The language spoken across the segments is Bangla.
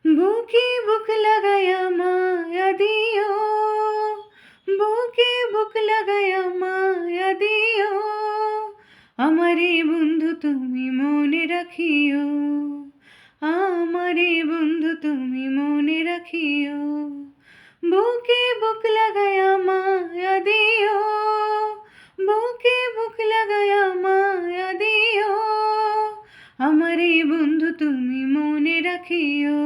বুকে বুক লাগায়া মায়া দিও, বুকে বুক লাগায়া মায়া দিও, আমারে বন্ধু তুমি মনে রাখিও, আমারে বন্ধু তুমি মনে রাখিও। বুকে বুক লাগায়া মায়া দিও, বুকে বুক লাগায়া মায়া দিও, আমারে বন্ধু তুমি মনে রাখিও,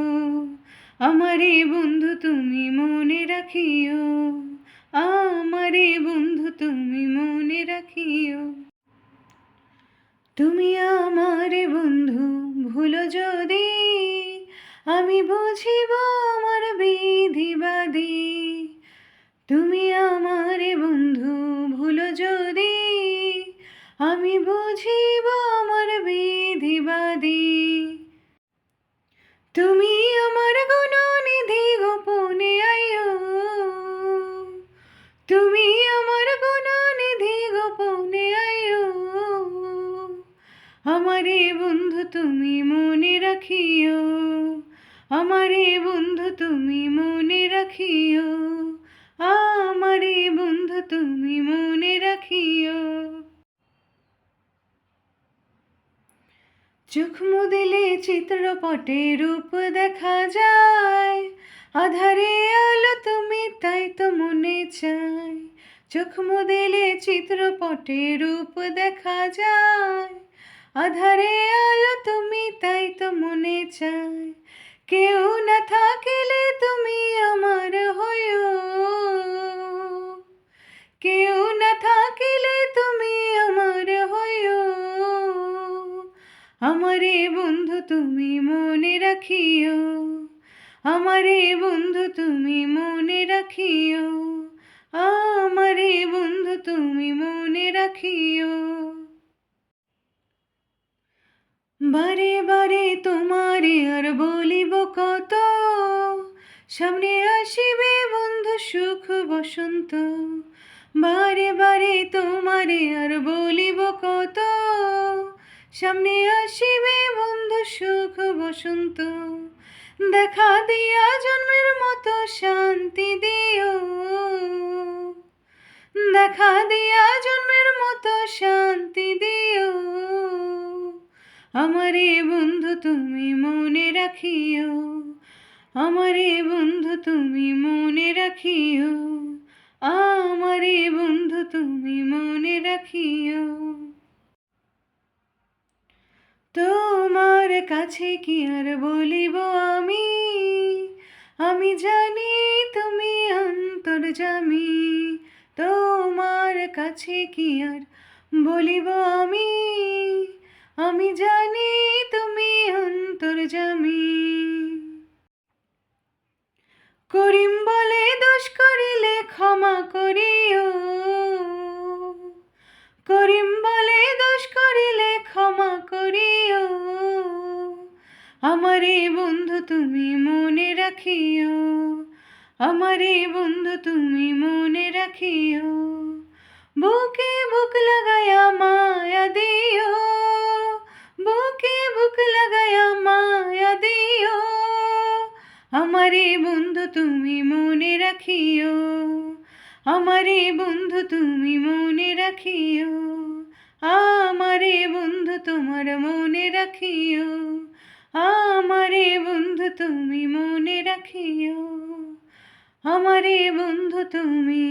আমারে বন্ধু তুমি মনে রাখিও, আমারে বন্ধু তুমি মনে রাখিও। তুমি আমারে বন্ধু ভুলো যদি, আমি বুঝিব আমার বিধিবাদী। তুমি আমারে বন্ধু ভুলো যদি, আমি বুঝিব আমার বিধিবাদী। তুমি আমার গুণনিধি গোপনে আইও, তুমি আমার গুণনিধি গোপনে আইও, আমারে বন্ধু তুমি মনে রাখিও, আমারে বন্ধু তুমি মনে রাখিও, আমারে বন্ধু তুমি মনে রাখিও। চোখ মুদিলে চিত্রপটে রূপ দেখা যায়, আধারে আলো তুমি তাই তো মনে চাই। চোখ মুদিলে চিত্রপটে রূপ দেখা যায়, আধারে আলো তুমি তাই তো মনে চাই। কেউ না থাকিলে তুমি আমার হইও, কেউ না থাকিলে তুমি আমার হইও, আমারে বন্ধু তুমি মনে রাখিও, আমারে বন্ধু তুমি মনে রাখিও, আমারে বন্ধু তুমি মনে রাখিও। বারে বারে তোমারে আর বলিব কত, সামনে আসিবে বন্ধু সুখ বসন্ত। বারে বারে তোমারে আর বলিব কত, সামনে আসিবে বন্ধু সুখ বসন্ত। দেখা দিয়া জন্মের মতো শান্তি দিও, দেখা দিয়া জন্মের মতো শান্তি দিও, আমারে বন্ধু তুমি মনে রাখিও, আমারে বন্ধু তুমি মনে রাখিও, আমারে বন্ধু তুমি মনে রাখিও। তোমার কাছে কি আর বলিব আমি, আমি জানি তুমি অন্তর্যামী। তোমার কাছে কি আর বলিব আমি, আমি জানি তুমি অন্তর্যামী। করিম বলে দোষ করিলে ক্ষমা করিও, করিম বলে দোষ করিলে ক্ষমা করিও, আমারে বন্ধু তুমি মনে রাখিও, আমারে বন্ধু তুমি মনে রাখিও। বুকে বুক লাগায়া মায়া দিও, বুকে বুক লাগায়া মায়া দিও, আমারে বন্ধু তুমি মনে রাখিও, আমারে বন্ধু তুমি মনে রাখিও, আমারে বন্ধু তোমার মনে রাখিও, আমারে বন্ধু তুমি মনে রাখিও, আমারে বন্ধু তুমি